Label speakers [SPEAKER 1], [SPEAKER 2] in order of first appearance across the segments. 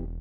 [SPEAKER 1] Welcome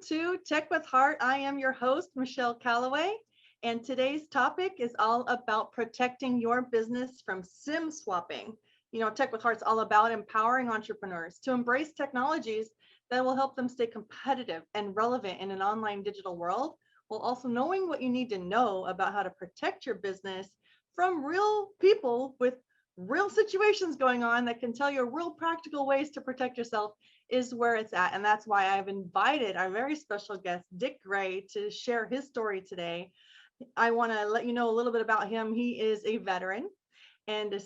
[SPEAKER 1] to Tech with Heart. I am your host, Michelle Calloway, and today's topic is all about protecting your business from SIM swapping. You know, Tech with Heart's all about empowering entrepreneurs to embrace technologies that will help them stay competitive and relevant in an online digital world, while also knowing what you need to know about how to protect your business from real people with real situations going on that can tell you real practical ways to protect yourself is where it's at. And that's why I've invited our very special guest, Dickgray, to share his story today. I want to let you know a little bit about him. He is a veteran, and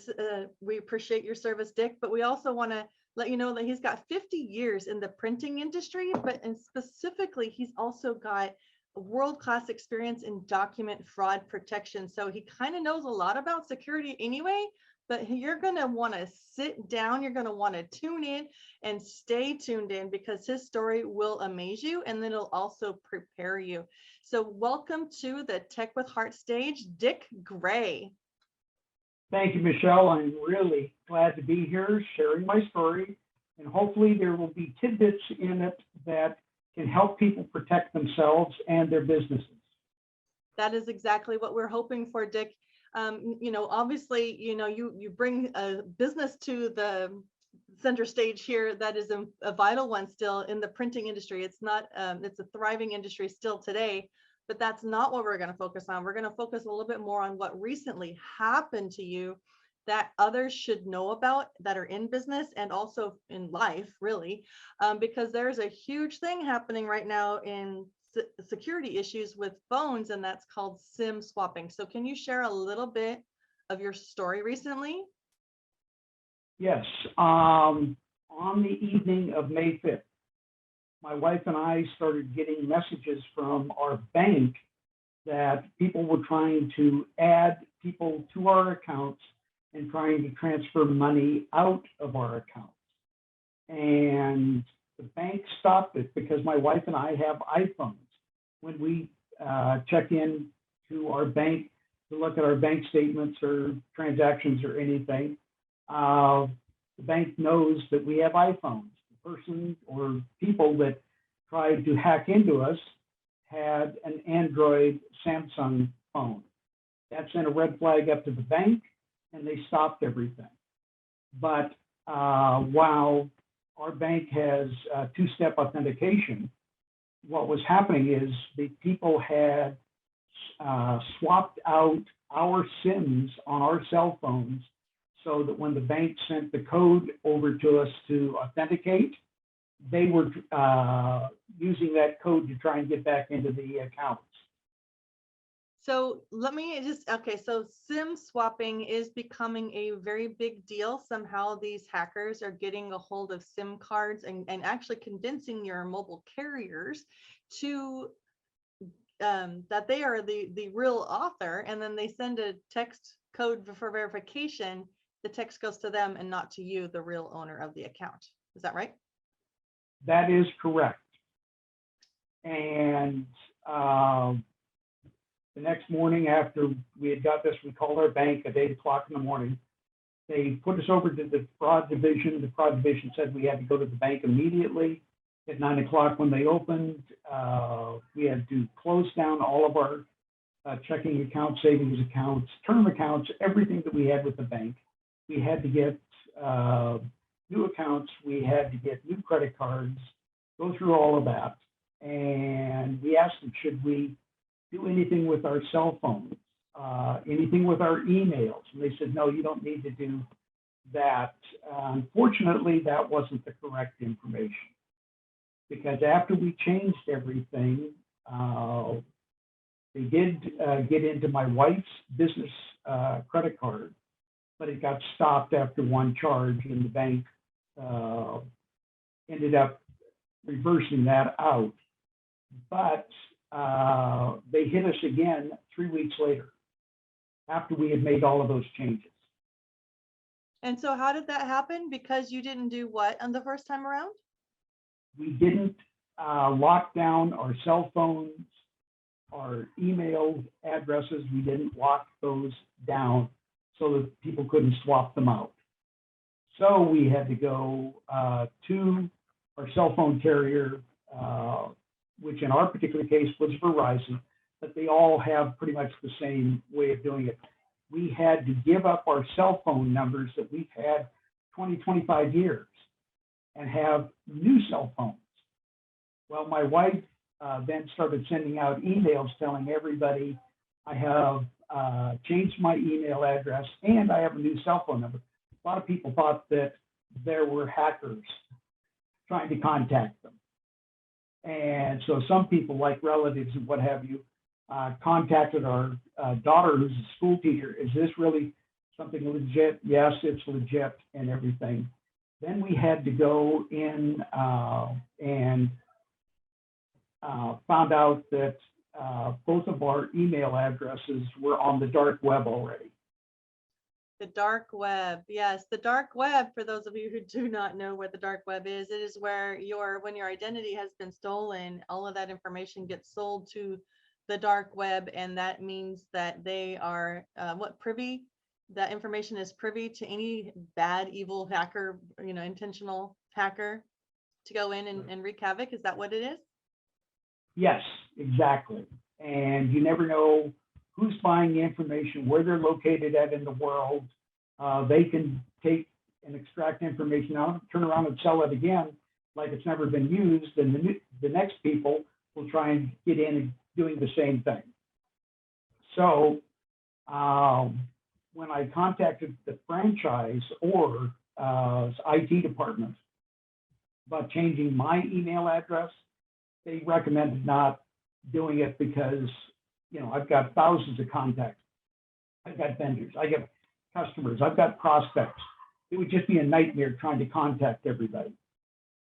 [SPEAKER 1] we appreciate your service, Dick, but we also want to let you know that he's got 50 years in the printing industry, and specifically, he's also got world-class experience in document fraud protection. So he kind of knows a lot about security anyway, but you're going to want to sit down, you're going to want to tune in and stay tuned in, because his story will amaze you and then it'll also prepare you. So welcome to the Tech with Heart stage, Dickgray.
[SPEAKER 2] Thank you, Michelle. I'm really glad to be here sharing my story, and hopefully there will be tidbits in it that can help people protect themselves and their businesses.
[SPEAKER 1] That is exactly what we're hoping for, Dick. You know, obviously, you know, you bring a business to the center stage here that is a vital one still in the printing industry. It's not, it's a thriving industry still today, but that's not what we're going to focus on. We're going to focus a little bit more on what recently happened to you that others should know about that are in business and also in life, really, because there's a huge thing happening right now in security issues with phones, and that's called SIM swapping. So can you share a little bit of your story recently?
[SPEAKER 2] Yes. On the evening of May 5th, my wife and I started getting messages from our bank that people were trying to add people to our accounts and trying to transfer money out of our accounts. And the bank stopped it because my wife and I have iPhones. When we check in to our bank to look at our bank statements or transactions or anything, the bank knows that we have iPhones. The person or people that tried to hack into us had an Android Samsung phone. That sent a red flag up to the bank, and they stopped everything. But while our bank has two-step authentication, what was happening is the people had swapped out our SIMs on our cell phones so that when the bank sent the code over to us to authenticate, they were using that code to try and get back into the accounts.
[SPEAKER 1] So let me just, okay, so SIM swapping is becoming a very big deal. Somehow these hackers are getting a hold of SIM cards and actually convincing your mobile carriers to that they are the real author, and then they send a text code for verification. The text goes to them and not to you, the real owner of the account. Is that right?
[SPEAKER 2] That is correct. And the next morning after we had got this, we called our bank at 8 o'clock in the morning. They put us over to the fraud division. The fraud division said we had to go to the bank immediately. At 9 o'clock when they opened, we had to close down all of our checking accounts, savings accounts, term accounts, everything that we had with the bank. We had to get new accounts. We had to get new credit cards, go through all of that. And we asked them, should we do anything with our cell phones, anything with our emails? And they said, no, you don't need to do that. Unfortunately, that wasn't the correct information, because after we changed everything, they did get into my wife's business credit card, but it got stopped after one charge, and the bank ended up reversing that out. But they hit us again 3 weeks later after we had made all of those changes.
[SPEAKER 1] And so how did that happen? Because you didn't do what on the first time around?
[SPEAKER 2] We didn't lock down our cell phones, our email addresses. We didn't lock those down so that people couldn't swap them out. So we had to go to our cell phone carrier, which in our particular case was Verizon, but they all have pretty much the same way of doing it. We had to give up our cell phone numbers that we've had 20, 25 years and have new cell phones. Well, my wife then started sending out emails telling everybody I have changed my email address and I have a new cell phone number. A lot of people thought that there were hackers trying to contact them. And so some people, like relatives and what have you, contacted our daughter, who's a school teacher. Is this really something legit? Yes, it's legit and everything. Then we had to go in and found out that both of our email addresses were on the dark web already.
[SPEAKER 1] The dark web. Yes, the dark web, for those of you who do not know what the dark web is, it is where when your identity has been stolen, all of that information gets sold to the dark web, and that means that they are privy. That information is privy to any bad, evil hacker, intentional hacker to go in and wreak havoc. Is that what it is?
[SPEAKER 2] Yes, exactly. And you never know who's buying the information, where they're located at in the world. They can take and extract information out, turn around and sell it again like it's never been used, and the next people will try and get in and doing the same thing. So when I contacted the franchise or IT department about changing my email address, they recommended not doing it because I've got thousands of contacts. I've got vendors, I got customers, I've got prospects. It would just be a nightmare trying to contact everybody.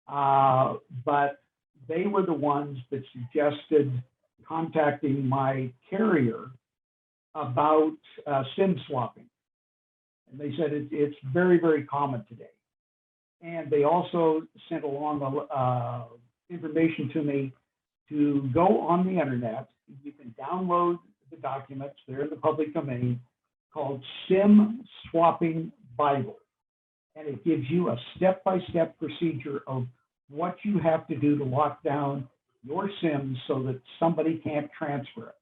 [SPEAKER 2] But they were the ones that suggested contacting my carrier about SIM swapping. And they said it's very, very common today. And they also sent along information to me to go on the internet. You can download the documents, they're in the public domain, called SIM Swapping Bible. And it gives you a step-by-step procedure of what you have to do to lock down your SIMs so that somebody can't transfer it.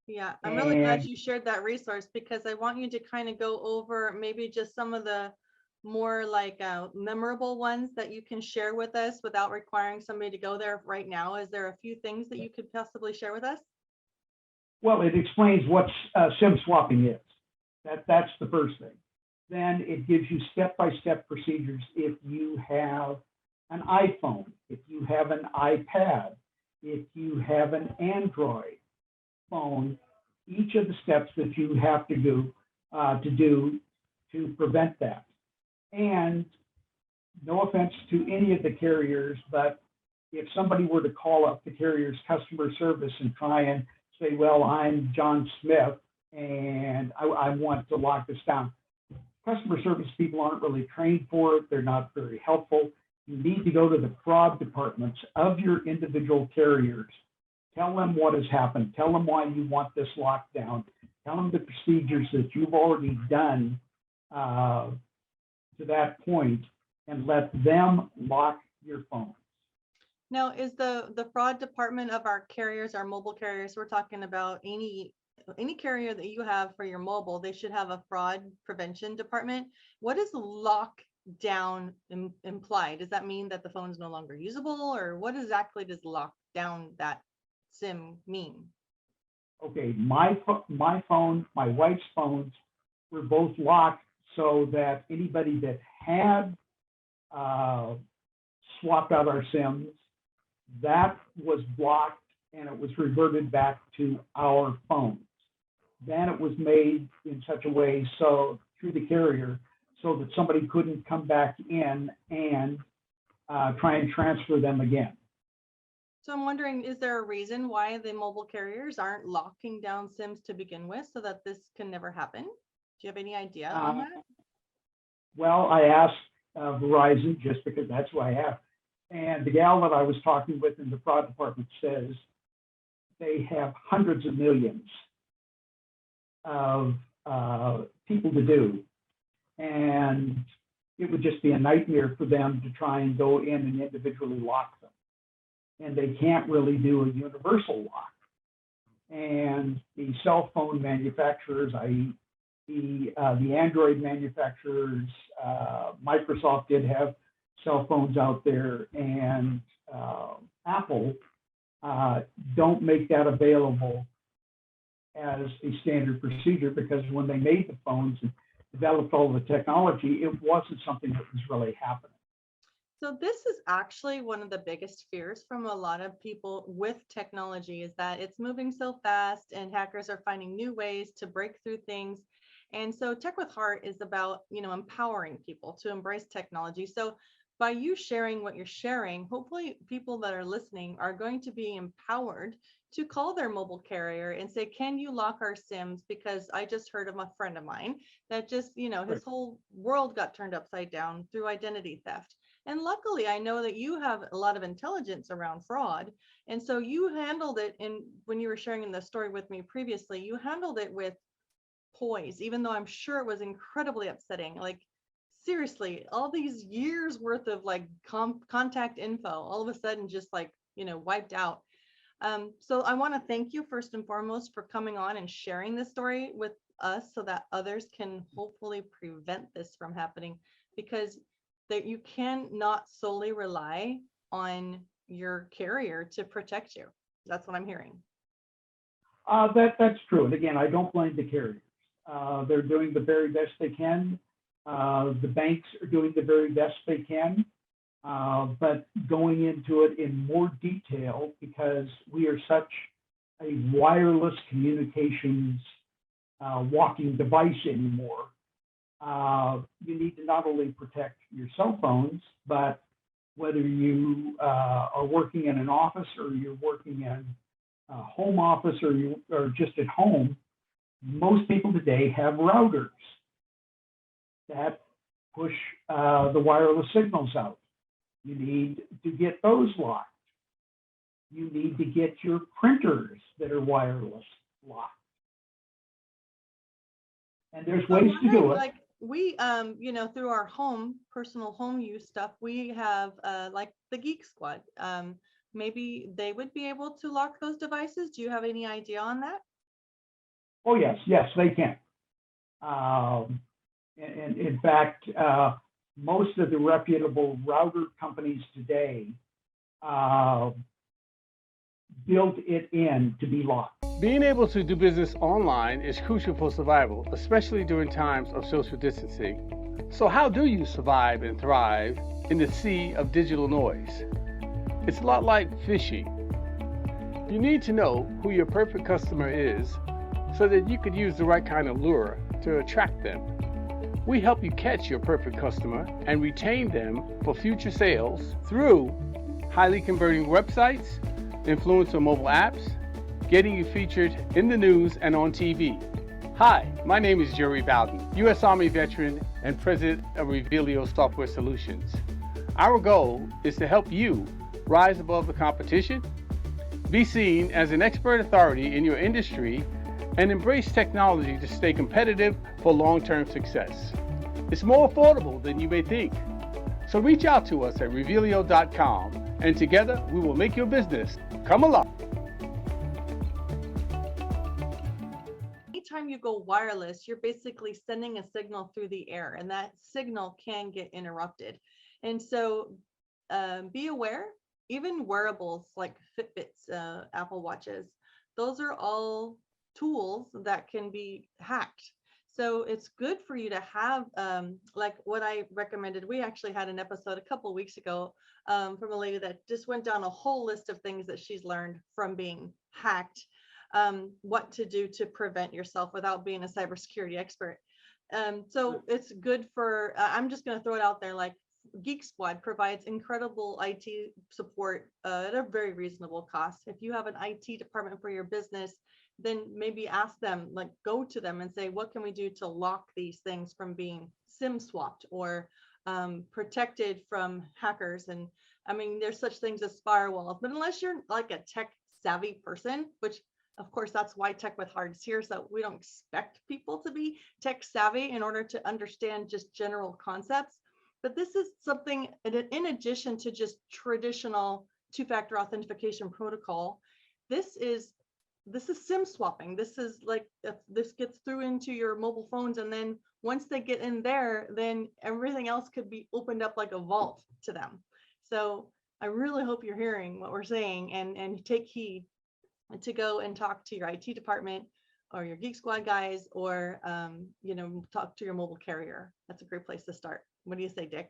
[SPEAKER 1] Yeah, I'm really glad you shared that resource, because I want you to kind of go over maybe just some of the more memorable ones that you can share with us without requiring somebody to go there right now. Is there a few things that you could possibly share with us?
[SPEAKER 2] Well, it explains what SIM swapping is. That's the first thing. Then it gives you step-by-step procedures if you have an iPhone, if you have an iPad, if you have an Android phone, each of the steps that you have to do to prevent that. And no offense to any of the carriers, but if somebody were to call up the carrier's customer service and try and say, well, I'm John Smith and I want to lock this down, customer service people aren't really trained for it. They're not very helpful. You need to go to the fraud departments of your individual carriers. Tell them what has happened. Tell them why you want this locked down. Tell them the procedures that you've already done to that point, and let them lock your phone.
[SPEAKER 1] Now, is the fraud department of our carriers, our mobile carriers, we're talking about any carrier that you have for your mobile, they should have a fraud prevention department. What does lockdown imply? Does that mean that the phone is no longer usable, or what exactly does lock down that SIM mean?
[SPEAKER 2] Okay, my phone, my wife's phones were both locked so that anybody that had swapped out our SIMs, that was blocked and it was reverted back to our phones. Then it was made in such a way so through the carrier so that somebody couldn't come back in and try and transfer them again.
[SPEAKER 1] So I'm wondering, is there a reason why the mobile carriers aren't locking down SIMs to begin with so that this can never happen? Do you have any idea on
[SPEAKER 2] Uh,
[SPEAKER 1] that?
[SPEAKER 2] well, I asked Verizon just because that's who I have. And the gal that I was talking with in the fraud department says they have hundreds of millions of people to do. And it would just be a nightmare for them to try and go in and individually lock them. And they can't really do a universal lock. And the cell phone manufacturers, i.e. the Android manufacturers, Microsoft did have cell phones out there, and Apple don't make that available as a standard procedure, because when they made the phones and developed all the technology, it wasn't something that was really happening.
[SPEAKER 1] So this is actually one of the biggest fears from a lot of people with technology, is that it's moving so fast and hackers are finding new ways to break through things. And so Tech with Heart is about, empowering people to embrace technology. So by you sharing what you're sharing, hopefully people that are listening are going to be empowered to call their mobile carrier and say, can you lock our SIMs? Because I just heard of a friend of mine that just, his whole world got turned upside down through identity theft. And luckily, I know that you have a lot of intelligence around fraud. And so you handled it when you were sharing in the story with me previously, you handled it with poise, even though I'm sure it was incredibly upsetting. Like, seriously, all these years worth of like contact info, all of a sudden just like, wiped out. So I want to thank you first and foremost for coming on and sharing this story with us so that others can hopefully prevent this from happening, because that you cannot solely rely on your carrier to protect you. That's what I'm hearing.
[SPEAKER 2] That's true. And again, I don't blame the carriers. They're doing the very best they can. The banks are doing the very best they can. But going into it in more detail, because we are such a wireless communications walking device anymore, you need to not only protect your cell phones, but whether you are working in an office or you're working in a home office or you are just at home, most people today have routers that push the wireless signals out. You need to get those locked. You need to get your printers that are wireless locked. And there's ways to do it.
[SPEAKER 1] Like we, through our personal home use stuff, we have like the Geek Squad. Maybe they would be able to lock those devices. Do you have any idea on that?
[SPEAKER 2] Oh, yes, they can. And in fact, most of the reputable router companies today built it in to be locked.
[SPEAKER 3] Being able to do business online is crucial for survival, especially during times of social distancing. So how do you survive and thrive in the sea of digital noise? It's a lot like fishing. You need to know who your perfect customer is so that you could use the right kind of lure to attract them. We help you catch your perfect customer and retain them for future sales through highly converting websites, influencer mobile apps, getting you featured in the news and on TV. Hi, my name is Jerry Bowden, U.S. Army veteran and president of Revealio Software Solutions. Our goal is to help you rise above the competition, be seen as an expert authority in your industry, and embrace technology to stay competitive for long-term success. It's more affordable than you may think. So reach out to us at revealio.com, and together we will make your business come alive.
[SPEAKER 1] Anytime you go wireless, you're basically sending a signal through the air, and that signal can get interrupted. And so be aware, even wearables like Fitbits, Apple Watches, those are all tools that can be hacked. So it's good for you to have, like what I recommended. We actually had an episode a couple of weeks ago from a lady that just went down a whole list of things that she's learned from being hacked, what to do to prevent yourself without being a cybersecurity expert. So it's good for, I'm just going to throw it out there, like Geek Squad provides incredible IT support at a very reasonable cost. If you have an IT department for your business, then maybe ask them, like go to them and say, what can we do to lock these things from being SIM swapped or protected from hackers? And I mean, there's such things as firewalls, but unless you're like a tech savvy person, which of course, that's why Tech with Heart's here. So we don't expect people to be tech savvy in order to understand just general concepts. But this is something in addition to just traditional two-factor authentication protocol. This is SIM swapping. This is like if this gets through into your mobile phones, and then once they get in there, then everything else could be opened up like a vault to them. So I really hope you're hearing what we're saying and take heed to go and talk to your IT department or your Geek Squad guys, or talk to your mobile carrier. That's a great place to start. What do you say, Dick?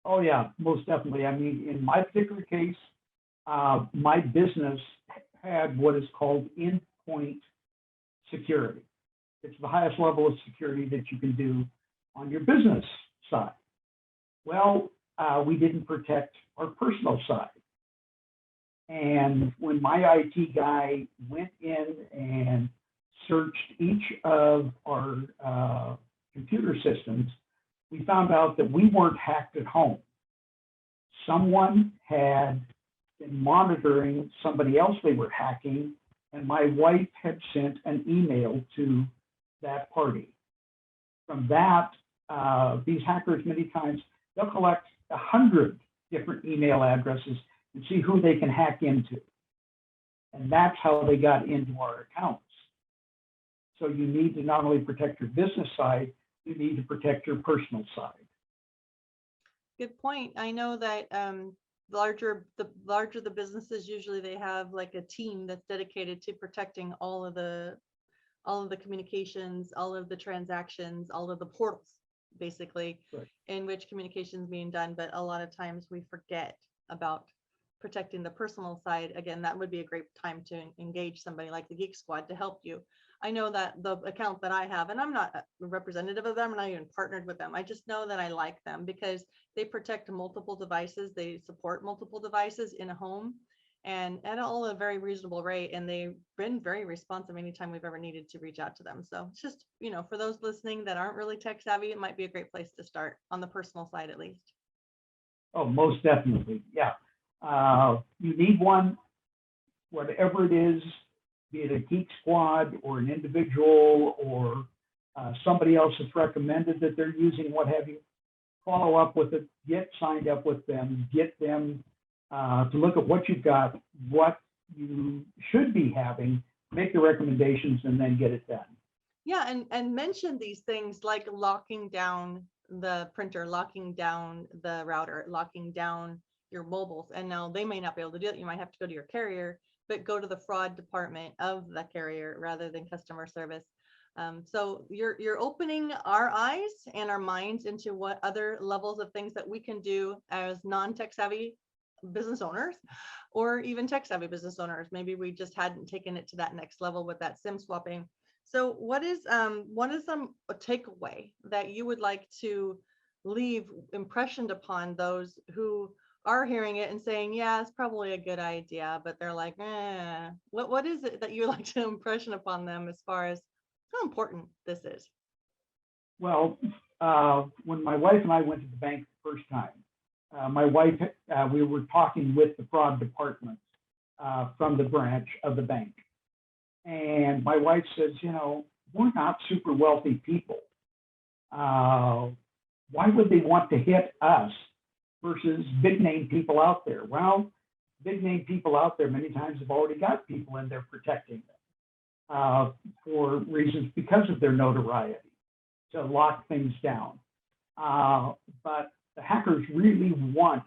[SPEAKER 2] Oh yeah, most definitely. I mean, in my particular case, my business had what is called endpoint security. It's the highest level of security that you can do on your business side. Well, we didn't protect our personal side. And when my IT guy went in and searched each of our computer systems, we found out that we weren't hacked at home. Someone had been monitoring somebody else they were hacking, and my wife had sent an email to that party. From that, these hackers, many times, they'll collect 100 different email addresses and see who they can hack into. And that's how they got into our accounts. So you need to not only protect your business side, you need to protect your personal side.
[SPEAKER 1] Good point. I know that the larger the businesses, usually they have like a team that's dedicated to protecting all of the communications, all of the transactions, all of the portals, basically,
[SPEAKER 2] Right.
[SPEAKER 1] in which communication is being done. But a lot of times we forget about protecting the personal side. Again, that would be a great time to engage somebody like the Geek Squad to help you. I know that the account that I have, and I'm not a representative of them, and I even partnered with them. I just know that I like them because they protect multiple devices. They support multiple devices in a home, and at all a very reasonable rate. And they've been very responsive anytime we've ever needed to reach out to them. So it's just, for those listening that aren't really tech savvy, it might be a great place to start on the personal side, at least.
[SPEAKER 2] Oh, most definitely. Yeah. You need one, whatever it is, be it a Geek Squad or an individual or somebody else has recommended that they're using, what have you. Follow up with it, get signed up with them, get them to look at what you've got, what you should be having, make the recommendations, and then get it done.
[SPEAKER 1] Yeah, and mention these things like locking down the printer, locking down the router, locking down your mobiles. And now they may not be able to do it. You might have to go to your carrier, but go to the fraud department of the carrier rather than customer service. So you're opening our eyes and our minds into what other levels of things that we can do as non-tech savvy business owners, or even tech savvy business owners. Maybe we just hadn't taken it to that next level with that SIM swapping. So what is a takeaway that you would like to leave impressioned upon those who are hearing it and saying, yeah, it's probably a good idea, but they're like, what is it that you like to impression upon them as far as how important this is?
[SPEAKER 2] Well, when my wife and I went to the bank the first time, my wife, we were talking with the fraud department from the branch of the bank. And my wife says, we're not super wealthy people. Why would they want to hit us versus big name people out there? Well, big name people out there many times have already got people in there protecting them for reasons because of their notoriety to lock things down. But the hackers really want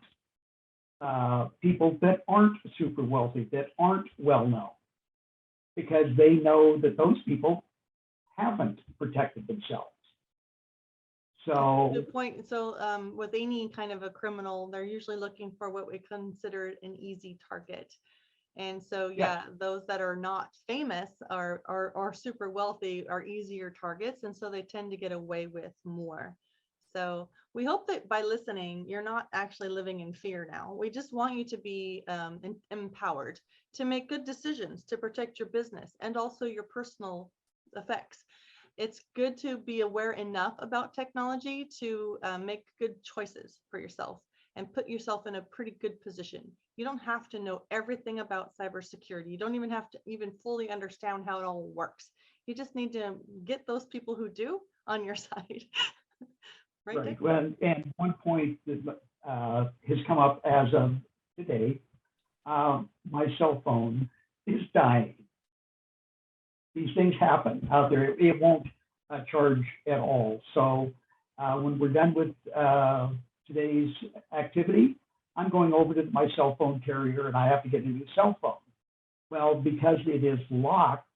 [SPEAKER 2] people that aren't super wealthy, that aren't well known, because they know that those people haven't protected themselves. So
[SPEAKER 1] good point. So with any kind of a criminal, they're usually looking for what we consider an easy target. And so, yeah, those that are not famous are super wealthy are easier targets. And so they tend to get away with more. So we hope that by listening, you're not actually living in fear now. We just want you to be empowered to make good decisions to protect your business and also your personal effects. It's good to be aware enough about technology to make good choices for yourself and put yourself in a pretty good position. You don't have to know everything about cybersecurity. You don't even have to even fully understand how it all works. You just need to get those people who do on your side. Right,
[SPEAKER 2] Right.
[SPEAKER 1] Dick?
[SPEAKER 2] Well, and one point that has come up as of today, my cell phone is dying. These things happen out there. It won't charge at all. So when we're done with today's activity, I'm going over to my cell phone carrier and I have to get a new cell phone. Well, because it is locked,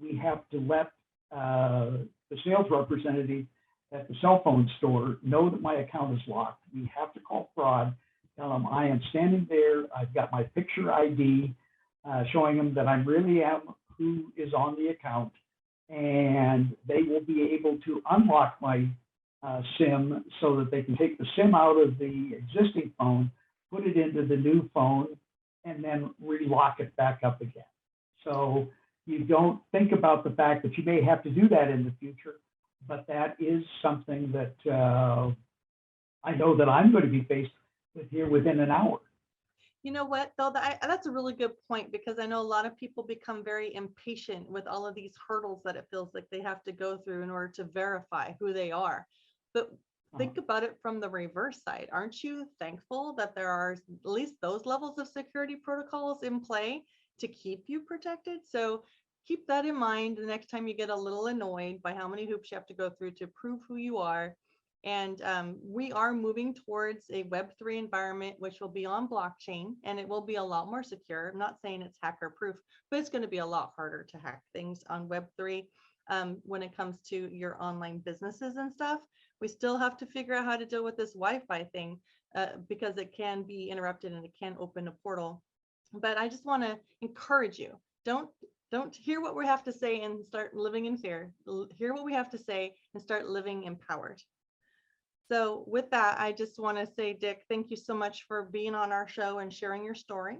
[SPEAKER 2] we have to let the sales representative at the cell phone store know that my account is locked. We have to call fraud, tell them I am standing there, I've got my picture ID, showing them that I really am who is on the account, and they will be able to unlock my SIM so that they can take the SIM out of the existing phone, put it into the new phone, and then relock it back up again. So you don't think about the fact that you may have to do that in the future, but that is something that I know that I'm going to be faced with here within an hour.
[SPEAKER 1] You know what, though, that's a really good point, because I know a lot of people become very impatient with all of these hurdles that it feels like they have to go through in order to verify who they are. But think about it from the reverse side. Aren't you thankful that there are at least those levels of security protocols in play to keep you protected? So keep that in mind the next time you get a little annoyed by how many hoops you have to go through to prove who you are. And we are moving towards a Web3 environment, which will be on blockchain, and it will be a lot more secure. I'm not saying it's hacker proof, but it's going to be a lot harder to hack things on Web3 when it comes to your online businesses and stuff. We still have to figure out how to deal with this Wi-Fi thing because it can be interrupted and it can open a portal. But I just want to encourage you, don't hear what we have to say and start living in fear. Hear what we have to say and start living empowered. So with that, I just want to say, Dick, thank you so much for being on our show and sharing your story.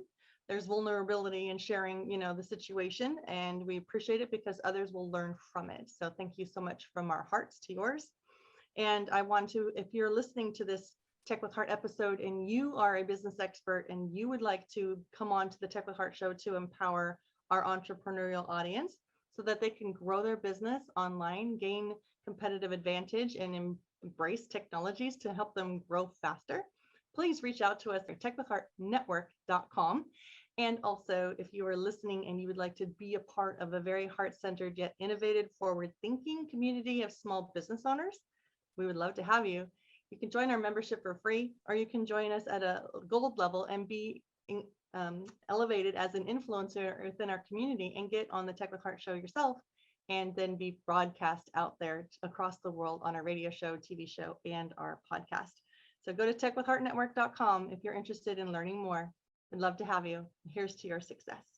[SPEAKER 1] There's vulnerability in sharing, the situation, and we appreciate it because others will learn from it. So thank you so much from our hearts to yours. And I want to, if you're listening to this Tech with Heart episode and you are a business expert and you would like to come on to the Tech with Heart show to empower our entrepreneurial audience so that they can grow their business online, gain competitive advantage, and embrace technologies to help them grow faster, please reach out to us at techwithheartnetwork.com. And also, if you are listening and you would like to be a part of a very heart-centered yet innovative, forward-thinking community of small business owners, we would love to have you. You can join our membership for free, or you can join us at a gold level and be elevated as an influencer within our community and get on the Tech with Heart show yourself, and then be broadcast out there across the world on our radio show, TV show, and our podcast. So go to techwithheartnetwork.com if you're interested in learning more. We'd love to have you. Here's to your success.